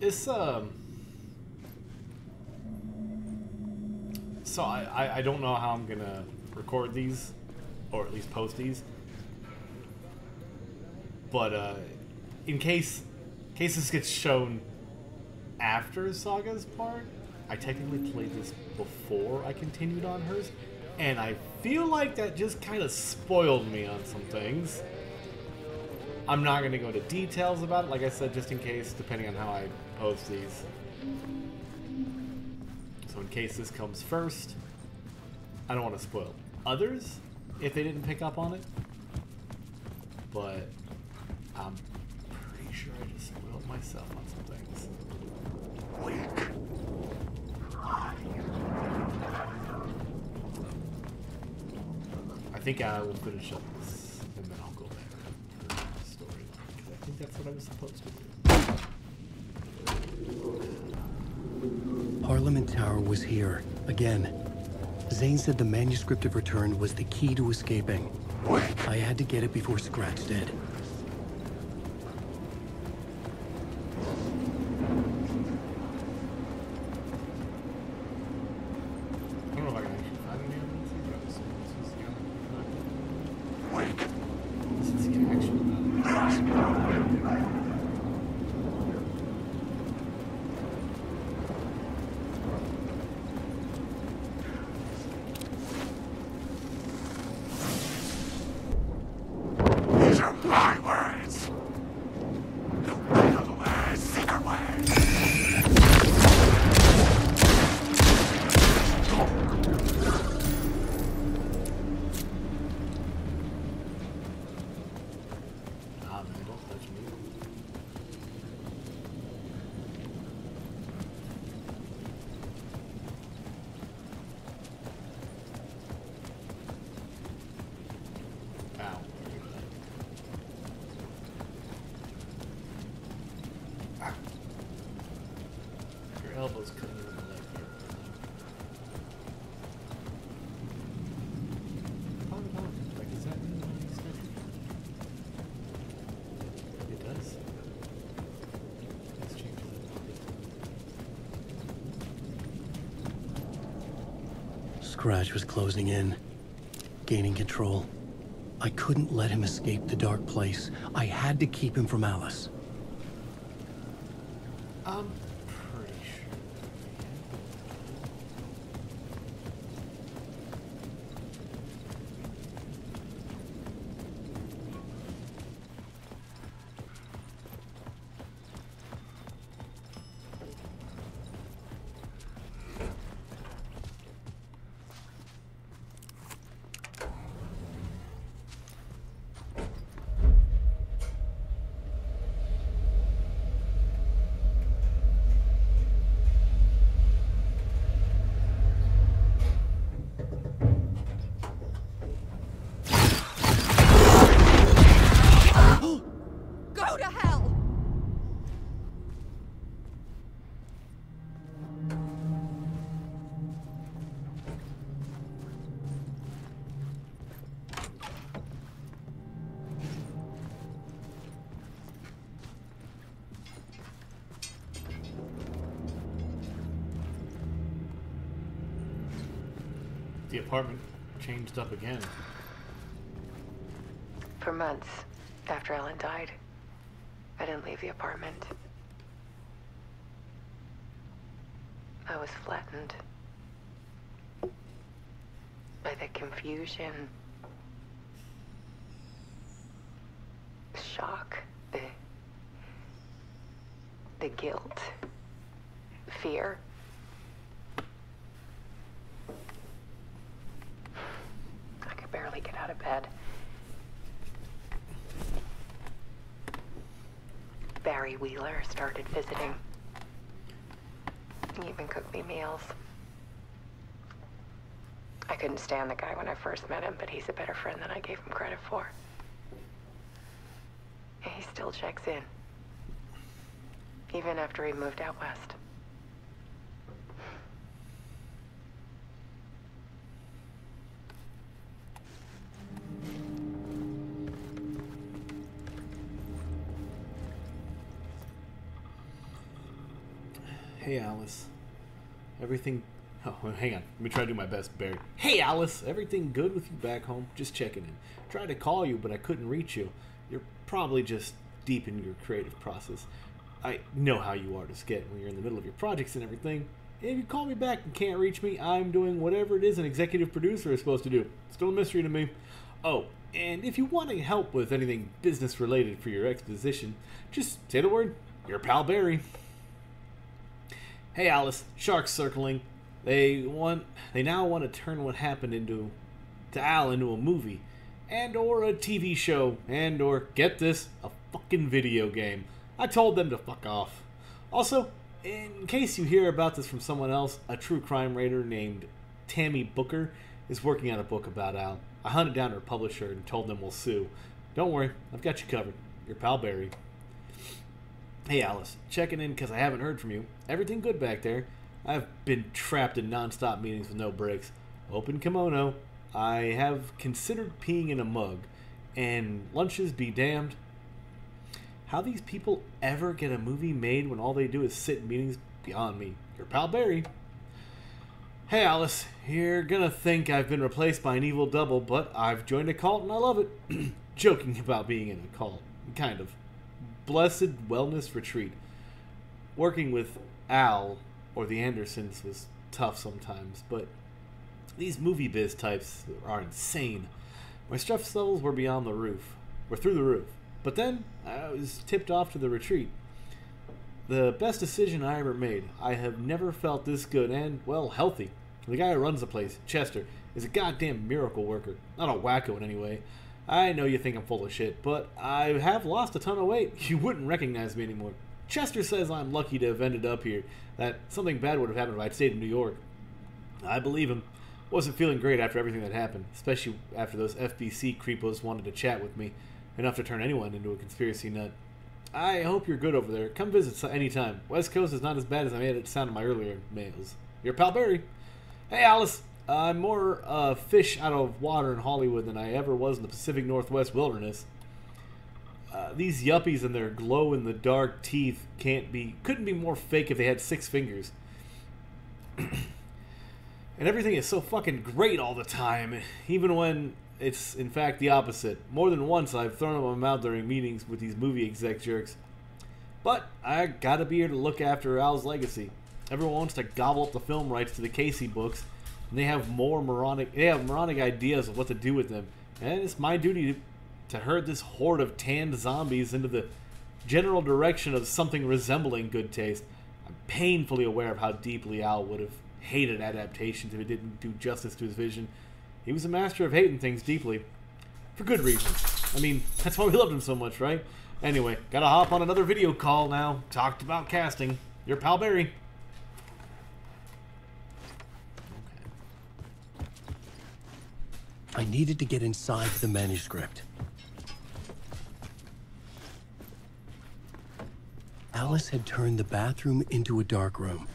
It's so I don't know how I'm gonna record these, or at least post these. But in case this gets shown after Saga's part, I technically played this before I continued on hers, and I feel like that just kind of spoiled me on some things. I'm not going to go into details about it, like I said, just in case, depending on how I post these. So in case this comes first, I don't want to spoil others if they didn't pick up on it. But I'm pretty sure I just spoiled myself on some things. Weak. I think I will finish up this, and then I'll go back to the story, because I think that's what I was supposed to do. Parliament Tower was here, again. Zane said the manuscript of return was the key to escaping. Weak. I had to get it before Scratch did. I don't know if I can actually find any evidence here, but I assume this is the other. Weak. This is the actual evidence. These are my words. The real words, secret words. Nah, man, don't touch me. Ow. Ah. Your elbow's cutting in the leg here. Like, is that really what I expected? It does. Let's change that. Scratch was closing in, gaining control. I couldn't let him escape the dark place. I had to keep him from Alice. I'm pretty sure. Go to hell! The apartment changed up again. For months after Ellen died, I didn't leave the apartment. I was flattened by the confusion, shock, the guilt, fear. I could barely get out of bed. Barry Wheeler started visiting. He even cooked me meals. I couldn't stand the guy when I first met him, but he's a better friend than I gave him credit for. And he still checks in, even after he moved out west. Hey, Alice. Everything... Oh, hang on. Let me try to do my best, Barry. Hey, Alice! Everything good with you back home? Just checking in. Tried to call you, but I couldn't reach you. You're probably just deep in your creative process. I know how you artists get when you're in the middle of your projects and everything. If you call me back and can't reach me, I'm doing whatever it is an executive producer is supposed to do. Still a mystery to me. Oh, and if you want to help with anything business related for your exposition, just say the word. Your pal Barry. Hey Alice, sharks circling. They now want to turn what happened to Al into a movie, and or a TV show, and or, get this, a fucking video game. I told them to fuck off. Also, in case you hear about this from someone else, a true crime writer named Tammy Booker is working on a book about Al. I hunted down her publisher and told them we'll sue. Don't worry, I've got you covered. Your pal Barry. Hey Alice, checking in because I haven't heard from you. Everything good back there? I've been trapped in non-stop meetings with no breaks. Open kimono. I have considered peeing in a mug. And lunches be damned. How these people ever get a movie made when all they do is sit in meetings beyond me. Your pal Barry. Hey Alice, you're gonna think I've been replaced by an evil double, but I've joined a cult and I love it. Joking about being in a cult. Kind of. Blessed wellness retreat. Working with Al or the Andersons was tough sometimes, but these movie biz types are insane. My stress levels were beyond the roof. Were through the roof. But then I was tipped off to the retreat. The best decision I ever made. I have never felt this good and, well, healthy. The guy who runs the place, Chester, is a goddamn miracle worker. Not a wacko in any way. I know you think I'm full of shit, but I have lost a ton of weight. You wouldn't recognize me anymore. Chester says I'm lucky to have ended up here, that something bad would have happened if I'd stayed in New York. I believe him. Wasn't feeling great after everything that happened, especially after those FBC creepos wanted to chat with me, enough to turn anyone into a conspiracy nut. I hope you're good over there. Come visit anytime. West Coast is not as bad as I made it sound in my earlier mails. Your pal Barry. Hey Alice. I'm more fish out of water in Hollywood than I ever was in the Pacific Northwest wilderness. These yuppies and their glow-in-the-dark teeth couldn't be more fake if they had 6 fingers. And everything is so fucking great all the time, even when it's in fact the opposite. More than once I've thrown up my mouth during meetings with these movie exec jerks. But I gotta be here to look after Al's legacy. Everyone wants to gobble up the film rights to the Casey books, and they have moronic ideas of what to do with them. And it's my duty to herd this horde of tanned zombies into the general direction of something resembling good taste. I'm painfully aware of how deeply Al would have hated adaptations if it didn't do justice to his vision. He was a master of hating things deeply. For good reasons. I mean, that's why we loved him so much, right? Anyway, gotta hop on another video call now. Talked about casting. Your pal Barry. I needed to get inside the manuscript. Alice had turned the bathroom into a dark room.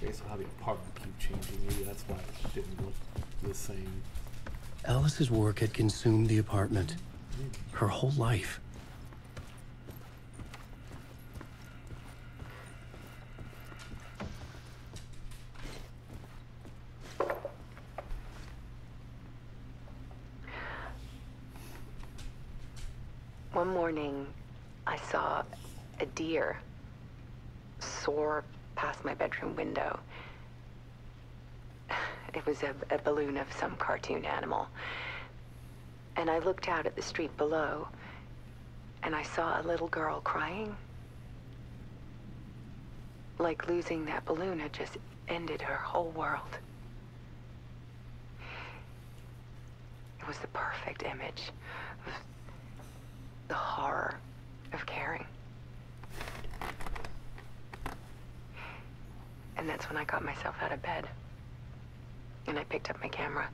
Based on how the apartment keep changing, maybe that's why it didn't look the same. Alice's work had consumed the apartment. Her whole life. One morning, I saw a deer soar past my bedroom window. It was a balloon of some cartoon animal. And I looked out at the street below, and I saw a little girl crying. Like losing that balloon had just ended her whole world. It was the perfect image of the horror of caring. And that's when I got myself out of bed. And I picked up my camera.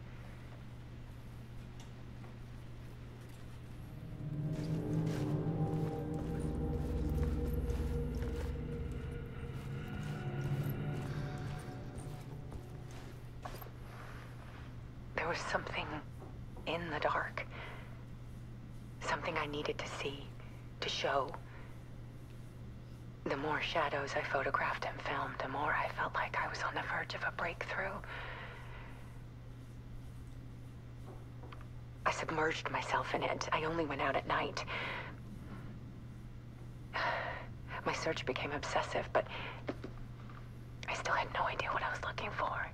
was something in the dark. Something I needed to see, to show. The more shadows I photographed and filmed, the more I felt like I was on the verge of a breakthrough. I submerged myself in it. I only went out at night. My search became obsessive, but I still had no idea what I was looking for.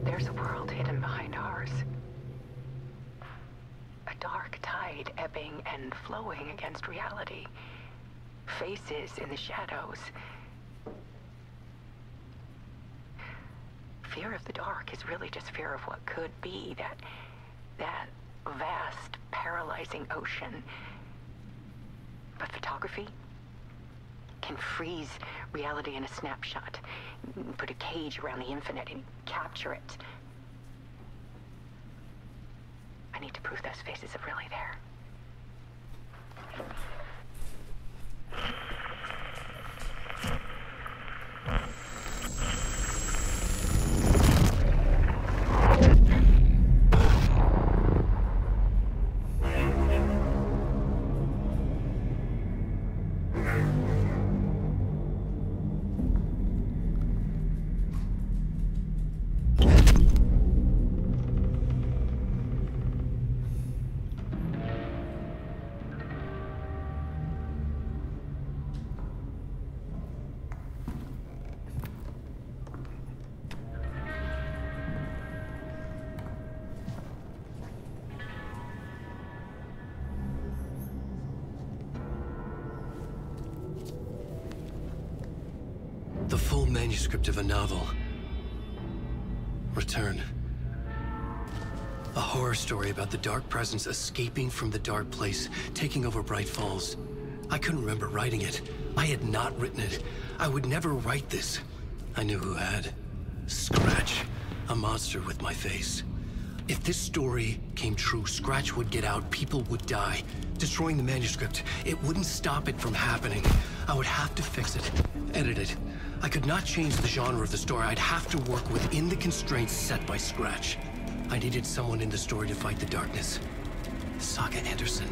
There's a world hidden behind ours. A dark tide ebbing and flowing against reality. Faces in the shadows. Fear of the dark is really just fear of what could be, that vast, paralyzing ocean. But photography can freeze reality in a snapshot, put a cage around the infinite and capture it. I need to prove those faces are really there. The full manuscript of a novel. Return. A horror story about the dark presence escaping from the dark place, taking over Bright Falls. I couldn't remember writing it. I had not written it. I would never write this. I knew who had. Scratch. A monster with my face. If this story came true, Scratch would get out, people would die. Destroying the manuscript, it wouldn't stop it from happening. I would have to fix it, edit it. I could not change the genre of the story. I'd have to work within the constraints set by Scratch. I needed someone in the story to fight the darkness. Saga Anderson.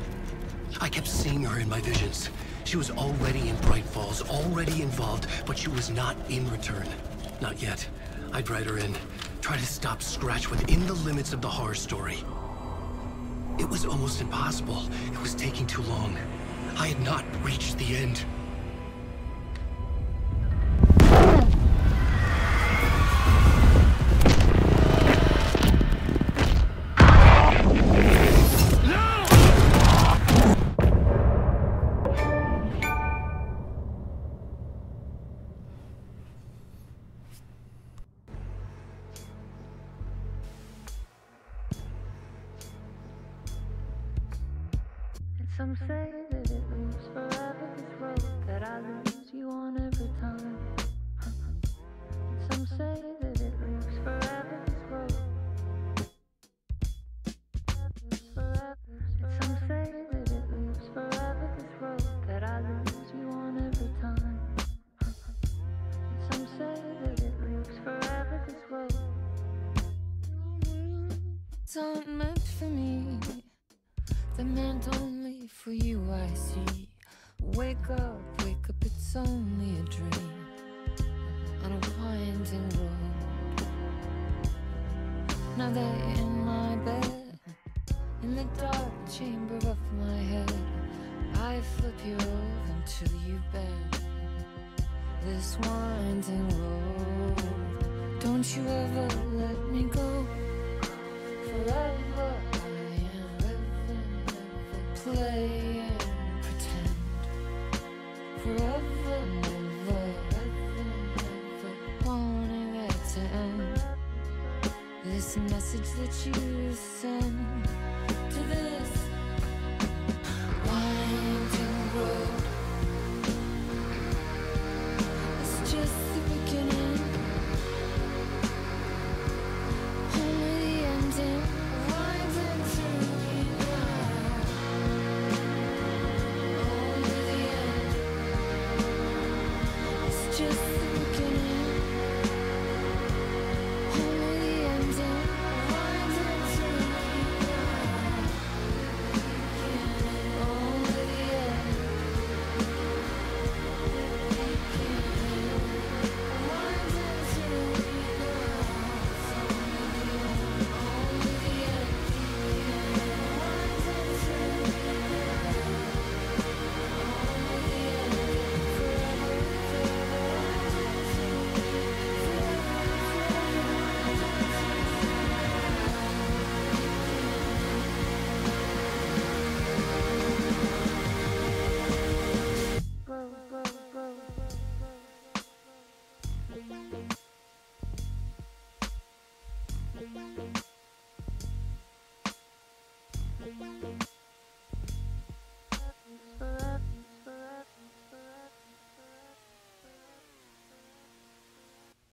I kept seeing her in my visions. She was already in Bright Falls, already involved, but she was not in Return. Not yet. I'd write her in, try to stop Scratch within the limits of the horror story. It was almost impossible. It was taking too long. I had not reached the end. Some say that it moves forever, this road that I lose you on every time. Some say that it moves forever, this road. Some say that it moves forever, this road that I lose you on every time. Some say that it moves forever, this road. It's not meant for me. The meant only for you, I see. Wake up, it's only a dream on a winding road. Now that in my bed, in the dark chamber of my head, I flip you over until you bend this winding road. Don't you ever let me go. Forever play and pretend. Forever, never, wanting it to end. This message that you send to this winding road, it's just the beginning, only the